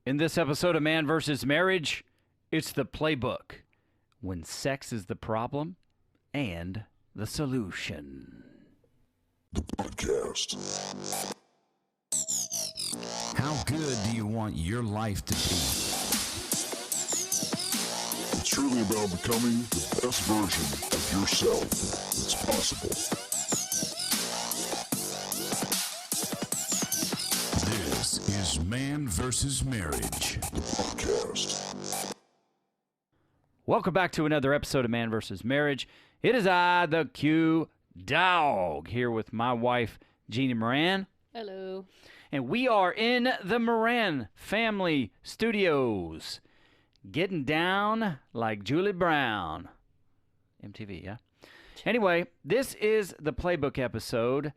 In this episode of Man vs. Marriage, it's the playbook. When sex is the problem and the solution. The podcast. How good do you want your life to be? It's really about becoming the best version of yourself that's possible. This is Man vs. Marriage. The podcast. Welcome back to another episode of Man vs. Marriage. It is I, the Q Dog, here with my wife, Jeannie Moran. Hello. And we are in the Moran Family Studios, getting down like Julie Brown. MTV, yeah? Anyway, this is the playbook episode,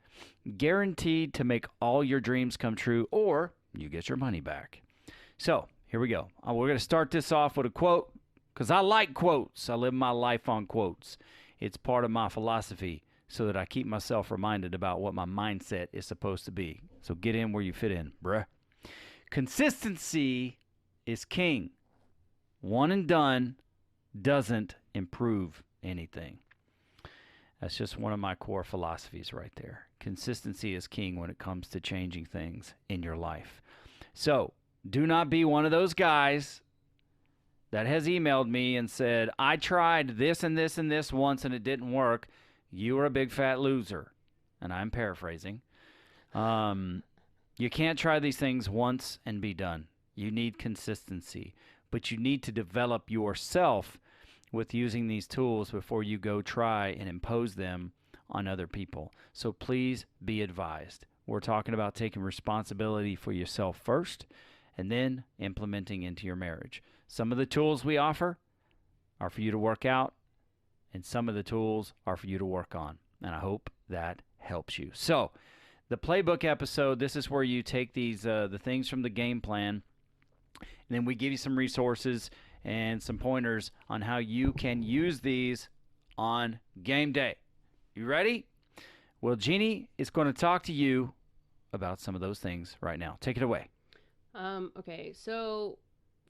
guaranteed to make all your dreams come true, or you get your money back. So, here we go. We're going to start this off with a quote, because I like quotes. I live my life on quotes. It's part of my philosophy, so that I keep myself reminded about what my mindset is supposed to be. So get in where you fit in, bruh. Consistency is king. One and done doesn't improve anything. That's just one of my core philosophies right there. Consistency is king when it comes to changing things in your life. So do not be one of those guys that has emailed me and said, I tried this and this and this once and it didn't work. You are a big fat loser. And I'm paraphrasing. You can't try these things once and be done. You need consistency. But you need to develop yourself with using these tools before you go try and impose them on other people. So please be advised. We're talking about taking responsibility for yourself first and then implementing into your marriage. Some of the tools we offer are for you to work out, and some of the tools are for you to work on. And I hope that helps you. So, the playbook episode, this is where you take these the things from the game plan, and then we give you some resources and some pointers on how you can use these on game day. You ready? Well, Jeannie is going to talk to you about some of those things right now. Take it away. Okay, so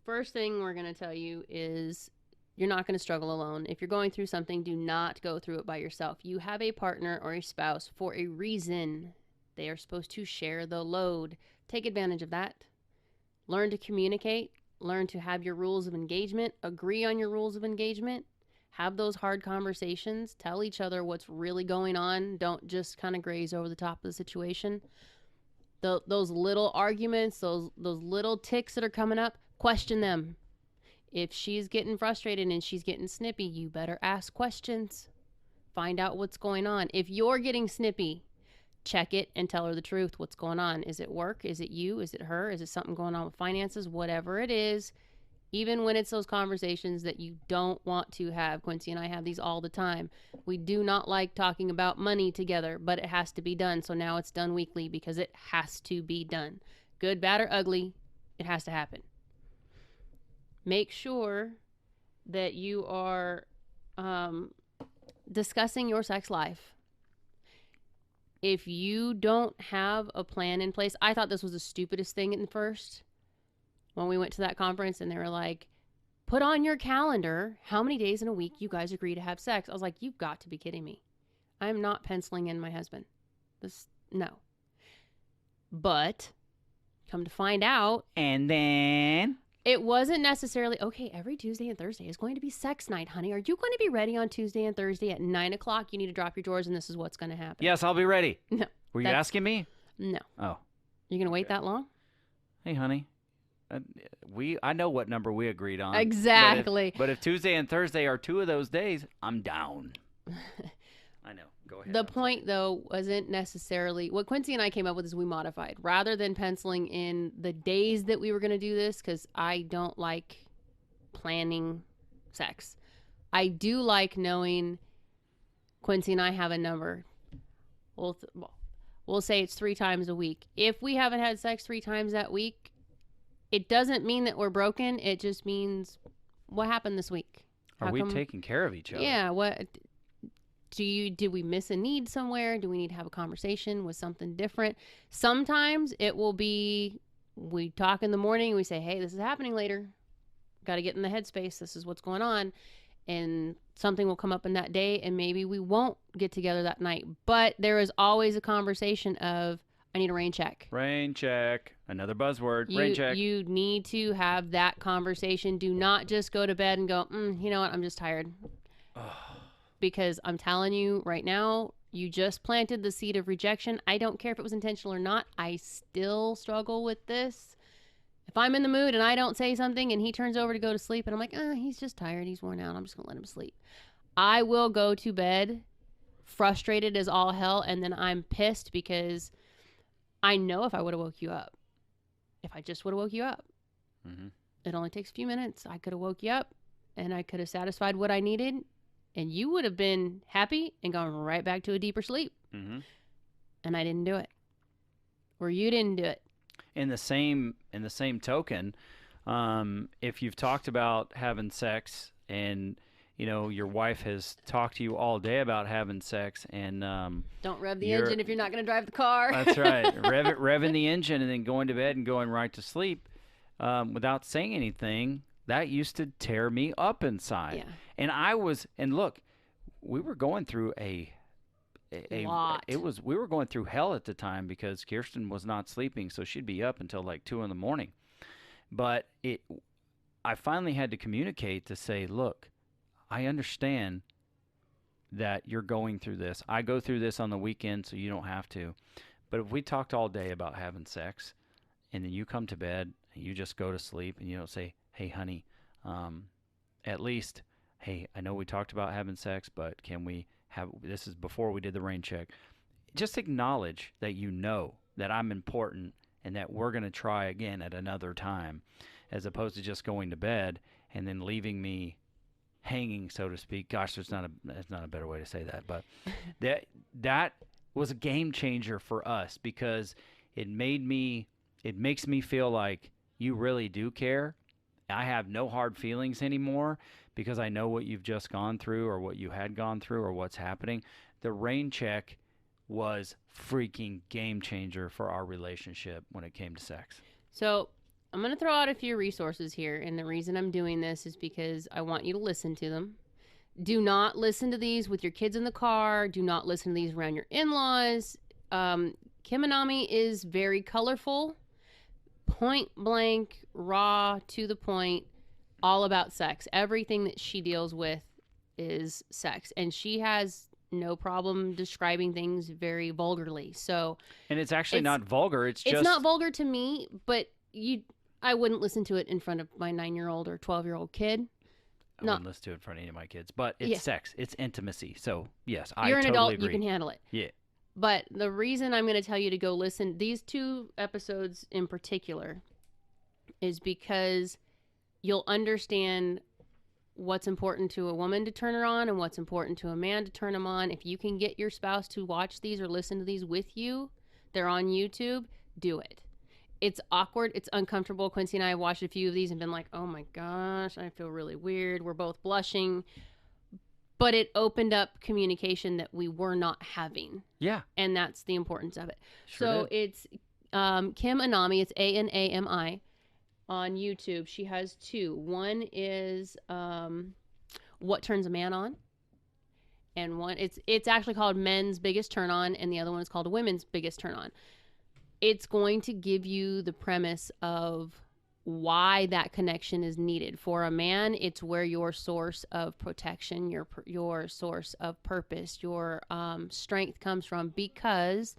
first thing we're going to tell you is you're not going to struggle alone. If you're going through something, do not go through it by yourself. You have a partner or a spouse for a reason. They are supposed to share the load. Take advantage of that. Learn to communicate. Learn to have your rules of engagement. Agree on your rules of engagement. Have those hard conversations. Tell each other what's really going on. Don't just kind of graze over the top of the situation. Those little arguments, those little ticks that are coming up, question them. If she's getting frustrated and she's getting snippy, you better ask questions. Find out what's going on. If you're getting snippy, check it and tell her the truth. What's going on? Is it work? Is it you? Is it her? Is it something going on with finances? Whatever it is, even when it's those conversations that you don't want to have. Quincy and I have these all the time. We do not like talking about money together, but it has to be done. So now it's done weekly because it has to be done. Good, bad, or ugly, it has to happen. Make sure that you are discussing your sex life. If you don't have a plan in place, I thought this was the stupidest thing at first when we went to that conference and they were like, put on your calendar how many days in a week you guys agree to have sex. I was like, you've got to be kidding me. I'm not penciling in my husband. No. But come to find out. And then It wasn't necessarily, okay, every Tuesday and Thursday is going to be sex night, honey. Are you going to be ready on Tuesday and Thursday at 9 o'clock? You need to drop your drawers and this is what's going to happen. yes, I'll be ready. No. Were you asking me? No. Oh. You're going to wait that long? Hey, honey. I know what number we agreed on. Exactly. But if Tuesday and Thursday are two of those days, I'm down. I know. Go ahead. The point, though, wasn't necessarily what Quincy and I came up with is we modified. Rather than penciling in the days that we were going to do this, because I don't like planning sex. I do like knowing Quincy and I have a number. We'll say it's 3 times a week. If we haven't had sex 3 times that week, it doesn't mean that we're broken. It just means what happened this week. Are we taking care of each other? Yeah. What did we miss a need somewhere? Do we need to have a conversation with something different? Sometimes it will be we talk in the morning. We say, hey, this is happening later. Got to get in the headspace. This is what's going on. And something will come up in that day, and maybe we won't get together that night. But there is always a conversation of, I need a rain check. Rain check. Another buzzword. Rain check. You need to have that conversation. Do not just go to bed and go, you know what, I'm just tired. Because I'm telling you right now, you just planted the seed of rejection. I don't care if it was intentional or not. I still struggle with this. If I'm in the mood and I don't say something and he turns over to go to sleep and I'm like, he's just tired, he's worn out, I'm just going to let him sleep. I will go to bed frustrated as all hell, and then I'm pissed because I know if I would have woke you up, if I just would have woke you up, it only takes a few minutes. I could have woke you up and I could have satisfied what I needed, and you would have been happy and gone right back to a deeper sleep. And I didn't do it. Or you didn't do it. In the same token, if you've talked about having sex and your wife has talked to you all day about having sex, and don't rev the engine if you're not going to drive the car. That's right. Revving the engine and then going to bed and going right to sleep without saying anything, that used to tear me up inside. Yeah. And look, we were going through a lot. We were going through hell at the time because Kirsten was not sleeping, so she'd be up until like 2 a.m. But I finally had to communicate to say, look, I understand that you're going through this. I go through this on the weekend, so you don't have to. But if we talked all day about having sex, and then you come to bed and you just go to sleep and you don't say, hey, honey, at least, hey, I know we talked about having sex, but can we this is before we did the rain check. Just acknowledge that that I'm important and that we're going to try again at another time, as opposed to just going to bed and then leaving me hanging, so to speak. Gosh, there's not a better way to say that, but that was a game changer for us because it makes me feel like you really do care. I have no hard feelings anymore because I know what you've just gone through or what you had gone through or what's happening. The rain check was freaking game changer for our relationship when it came to sex. So I'm going to throw out a few resources here. And the reason I'm doing this is because I want you to listen to them. Do not listen to these with your kids in the car. Do not listen to these around your in-laws. Kim Anami is very colorful, point blank, raw, to the point, all about sex. Everything that she deals with is sex. And she has no problem describing things very vulgarly. And it's actually not vulgar. It's not vulgar to me, but I wouldn't listen to it in front of my 9-year-old or 12-year-old kid. I wouldn't listen to it in front of any of my kids. But it's sex. It's intimacy. So, yes, I You're an totally adult. agree. You can handle it. Yeah. But the reason I'm going to tell you to go listen, these 2 episodes in particular, is because you'll understand what's important to a woman to turn her on and what's important to a man to turn him on. If you can get your spouse to watch these or listen to these with you, they're on YouTube, do it. It's awkward. It's uncomfortable. Quincy and I have watched a few of these and been like, oh my gosh, I feel really weird. We're both blushing. But it opened up communication that we were not having. Yeah. And that's the importance of it. Sure did. It's Kim Anami. It's Anami on YouTube. She has 2. One is What Turns a Man On. And one, it's actually called Men's Biggest Turn On. And the other one is called Women's Biggest Turn On. It's going to give you the premise of why that connection is needed. For a man, it's where your source of protection, your source of purpose, your strength comes from. Because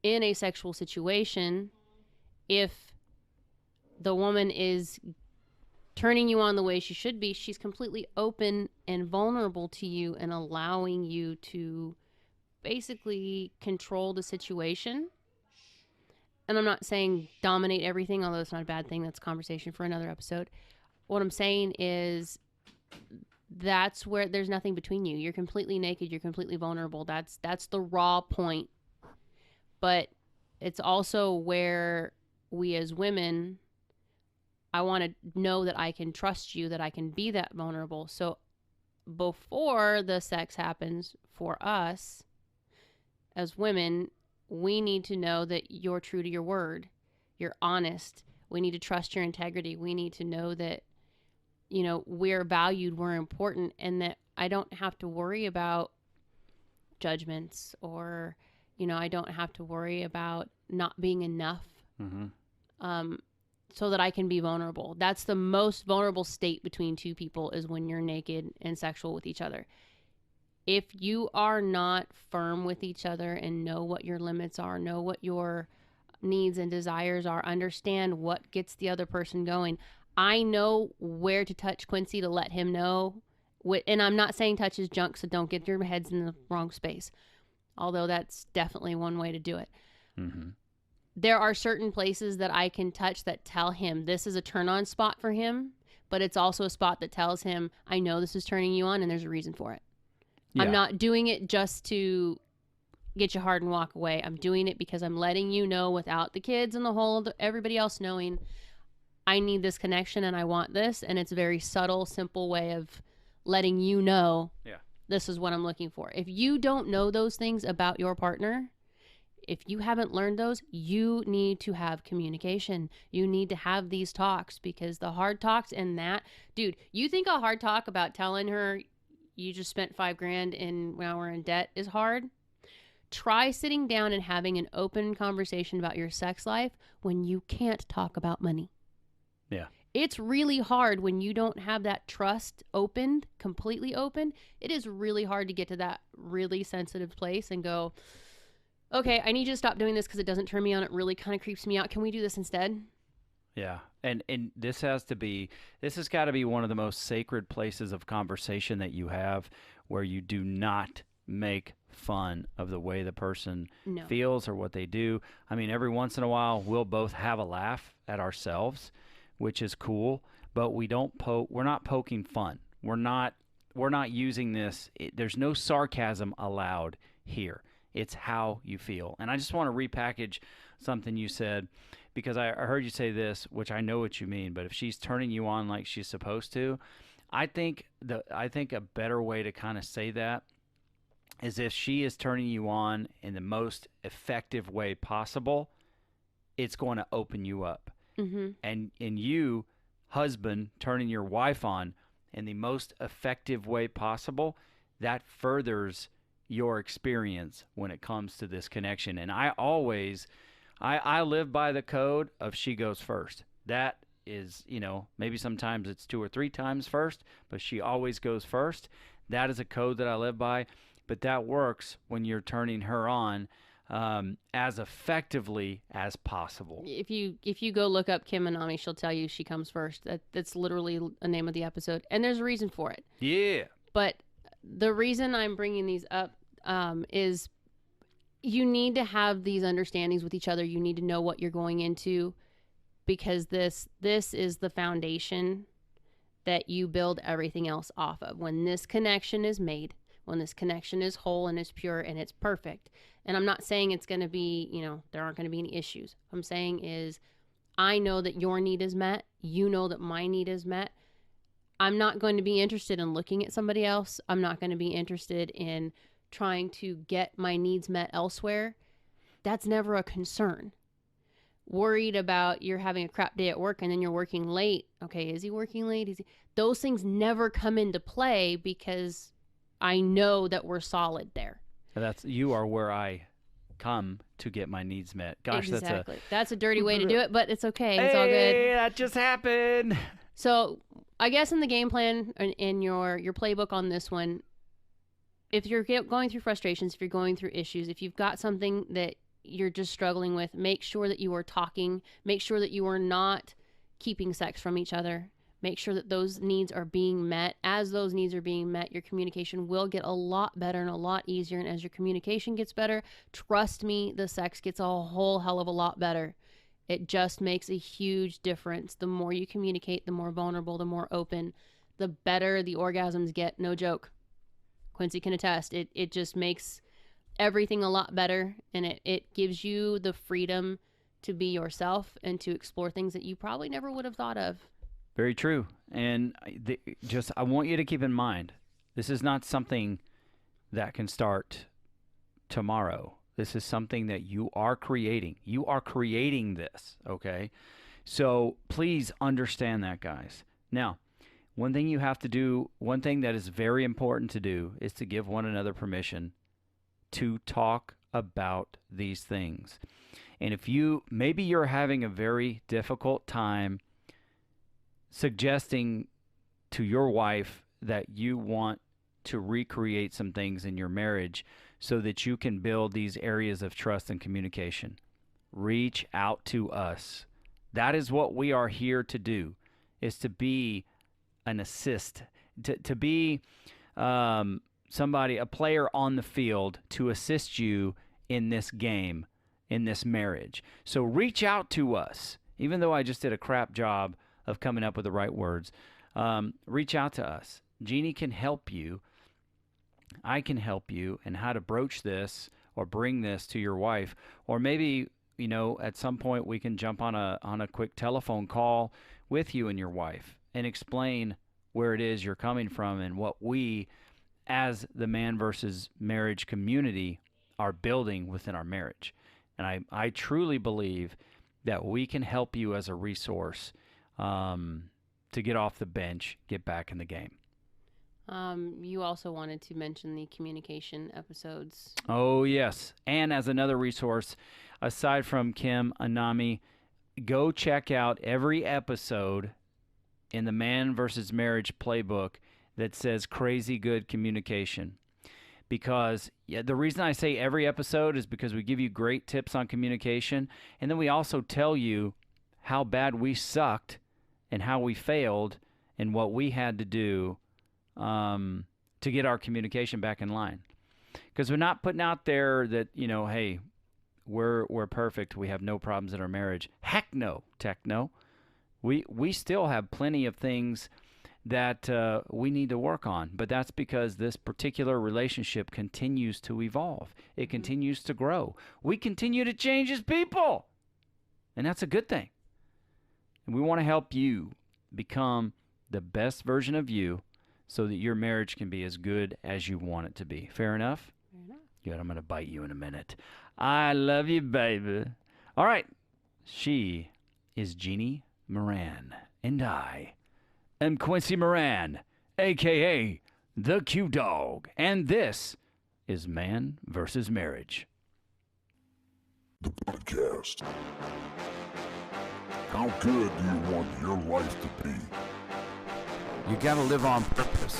in a sexual situation, if the woman is turning you on the way she should be, she's completely open and vulnerable to you and allowing you to basically control the situation. And I'm not saying dominate everything, although it's not a bad thing. That's a conversation for another episode. What I'm saying is that's where there's nothing between you. You're completely naked. You're completely vulnerable. That's the raw point. But it's also where we as women, I want to know that I can trust you, that I can be that vulnerable. So before the sex happens for us as women, we need to know that you're true to your word. you're honest. We need to trust your integrity. We need to know that, you know, we're valued, we're important, and that I don't have to worry about judgments, or, you know, I don't have to worry about not being enough. So that I can be vulnerable. That's the most vulnerable state between two people, is when you're naked and sexual with each other. If you are not firm with each other and know what your limits are, know what your needs and desires are, understand what gets the other person going. I know where to touch Quincy to let him know. And I'm not saying touch is junk, so don't get your heads in the wrong space. Although that's definitely one way to do it. There are certain places that I can touch that tell him this is a turn on spot for him, but it's also a spot that tells him, I know this is turning you on and there's a reason for it. Yeah. I'm not doing it just to get you hard and walk away. I'm doing it because I'm letting you know, without the kids and the whole everybody else knowing, I need this connection and I want this. And it's a very subtle, simple way of letting you know, this is what I'm looking for. If you don't know those things about your partner, if you haven't learned those, you need to have communication. You need to have these talks, because the hard talks and that, dude, you think a hard talk about telling her you just spent $5,000 and now we're in debt is hard? Try sitting down and having an open conversation about your sex life when you can't talk about money. Yeah. It's really hard when you don't have that trust opened, completely open. It is really hard to get to that really sensitive place and go, okay, I need you to stop doing this because it doesn't turn me on. It really kind of creeps me out. Can we do this instead? Yeah. And this has got to be one of the most sacred places of conversation that you have, where you do not make fun of the way the person feels or what they do. I mean, every once in a while, we'll both have a laugh at ourselves, which is cool, but we're not poking fun. We're not using this. There's no sarcasm allowed here. It's how you feel. And I just want to repackage something you said, because I heard you say this, which I know what you mean, but if she's turning you on like she's supposed to, I think a better way to kind of say that is, if she is turning you on in the most effective way possible, it's going to open you up. And you, husband, turning your wife on in the most effective way possible, that furthers your experience when it comes to this connection. And I live by the code of she goes first. That is, maybe sometimes it's 2 or 3 times first, but she always goes first. That is a code that I live by, but that works when you're turning her on as effectively as possible. If you go look up Kim Minami, she'll tell you she comes first. That's literally a name of the episode, and there's a reason for it. Yeah. But the reason I'm bringing these up is you need to have these understandings with each other. You need to know what you're going into, because this is the foundation that you build everything else off of. When this connection is made, when this connection is whole and is pure and it's perfect. And I'm not saying it's going to be, there aren't going to be any issues. What I'm saying is, I know that your need is met. You know that my need is met. I'm not going to be interested in looking at somebody else. I'm not going to be interested in trying to get my needs met elsewhere. That's never a concern. Worried about you're having a crap day at work and then you're working late. Okay, is he working late? Those things never come into play, because I know that we're solid there. You are where I come to get my needs met. Gosh, exactly. That's a dirty way to do it, but it's okay. It's all good. Hey, that just happened. So I guess in the game plan, in your playbook on this one, if you're going through frustrations, if you're going through issues, if you've got something that you're just struggling with, make sure that you are talking. Make sure that you are not keeping sex from each other. Make sure that those needs are being met. As those needs are being met, your communication will get a lot better and a lot easier. And as your communication gets better, trust me, the sex gets a whole hell of a lot better. It just makes a huge difference. The more you communicate, the more vulnerable, the more open, the better the orgasms get. No joke. Quincy can attest. It just makes everything a lot better, and it gives you the freedom to be yourself and to explore things that you probably never would have thought of. Very true. And I want you to keep in mind, this is not something that can start tomorrow. This is something that you are creating. You are creating this, okay? So please understand that, guys. Now, one thing you have to do, one thing that is very important to do is to give one another permission to talk about these things. And if maybe you're having a very difficult time suggesting to your wife that you want to recreate some things in your marriage so that you can build these areas of trust and communication, reach out to us. That is what we are here to do, is to be an assist, to be somebody, a player on the field to assist you in this game, in this marriage. So reach out to us. Even though I just did a crap job of coming up with the right words, reach out to us. Jeannie can help you. I can help you in how to broach this or bring this to your wife. Or maybe, at some point we can jump on a quick telephone call with you and your wife and explain where it is you're coming from and what we, as the Man versus Marriage community, are building within our marriage. And I truly believe that we can help you as a resource to get off the bench, get back in the game. You also wanted to mention the communication episodes. Oh, yes. And as another resource, aside from Kim Anami, go check out every episode in the Man versus Marriage Playbook that says crazy good communication. Because the reason I say every episode is because we give you great tips on communication, and then we also tell you how bad we sucked and how we failed and what we had to do to get our communication back in line. Because we're not putting out there that, hey, we're perfect, we have no problems in our marriage. Heck no, techno. We still have plenty of things that we need to work on, but that's because this particular relationship continues to evolve. It continues to grow. We continue to change as people, and that's a good thing. And we want to help you become the best version of you so that your marriage can be as good as you want it to be. Fair enough? Fair enough. Good, I'm going to bite you in a minute. I love you, baby. All right. She is Jeannie Moran, and I am Quincy Moran, a.k.a. the Q-Dog, and this is Man versus Marriage. The podcast. How good do you want your life to be? You gotta live on purpose,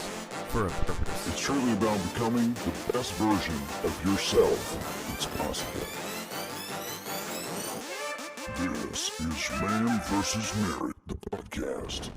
for a purpose. It's truly about becoming the best version of yourself that's possible. This is Man vs. Marriage, the podcast.